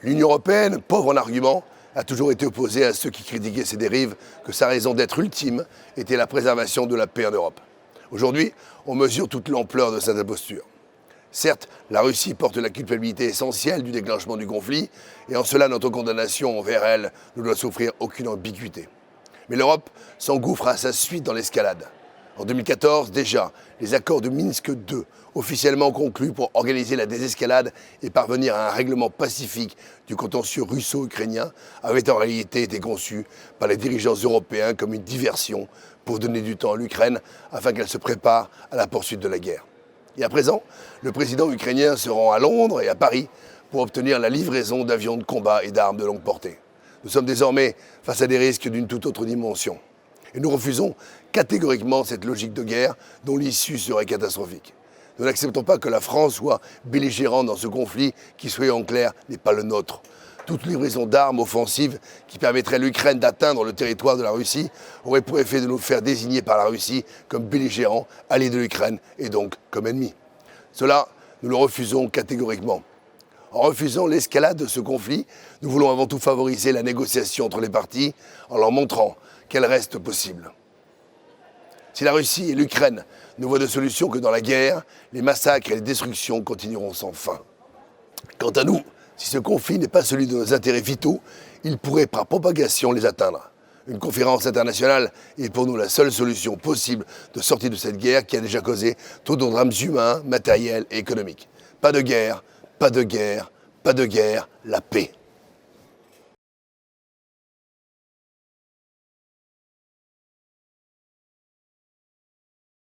L'Union européenne, pauvre en arguments, a toujours été opposée à ceux qui critiquaient ces dérives, que sa raison d'être ultime était la préservation de la paix en Europe. Aujourd'hui, on mesure toute l'ampleur de cette imposture. Certes, la Russie porte la culpabilité essentielle du déclenchement du conflit, et en cela notre condamnation envers elle ne doit souffrir aucune ambiguïté. Mais l'Europe s'engouffre à sa suite dans l'escalade. En 2014, déjà, les accords de Minsk II, officiellement conclus pour organiser la désescalade et parvenir à un règlement pacifique du contentieux russo-ukrainien, avaient en réalité été conçus par les dirigeants européens comme une diversion pour donner du temps à l'Ukraine afin qu'elle se prépare à la poursuite de la guerre. Et à présent, le président ukrainien se rend à Londres et à Paris pour obtenir la livraison d'avions de combat et d'armes de longue portée. Nous sommes désormais face à des risques d'une toute autre dimension. Et nous refusons catégoriquement cette logique de guerre dont l'issue serait catastrophique. Nous n'acceptons pas que la France soit belligérante dans ce conflit qui, soyons en clair, n'est pas le nôtre. Toute livraison d'armes offensives qui permettrait à l'Ukraine d'atteindre le territoire de la Russie aurait pour effet de nous faire désigner par la Russie comme belligérants, alliés de l'Ukraine et donc comme ennemis. Cela, nous le refusons catégoriquement. En refusant l'escalade de ce conflit, nous voulons avant tout favoriser la négociation entre les parties en leur montrant qu'elle reste possible. Si la Russie et l'Ukraine ne voient de solution que dans la guerre, les massacres et les destructions continueront sans fin. Quant à nous, si ce conflit n'est pas celui de nos intérêts vitaux, il pourrait par propagation les atteindre. Une conférence internationale est pour nous la seule solution possible de sortie de cette guerre qui a déjà causé trop de drames humains, matériels et économiques. Pas de guerre, pas de guerre, pas de guerre, la paix.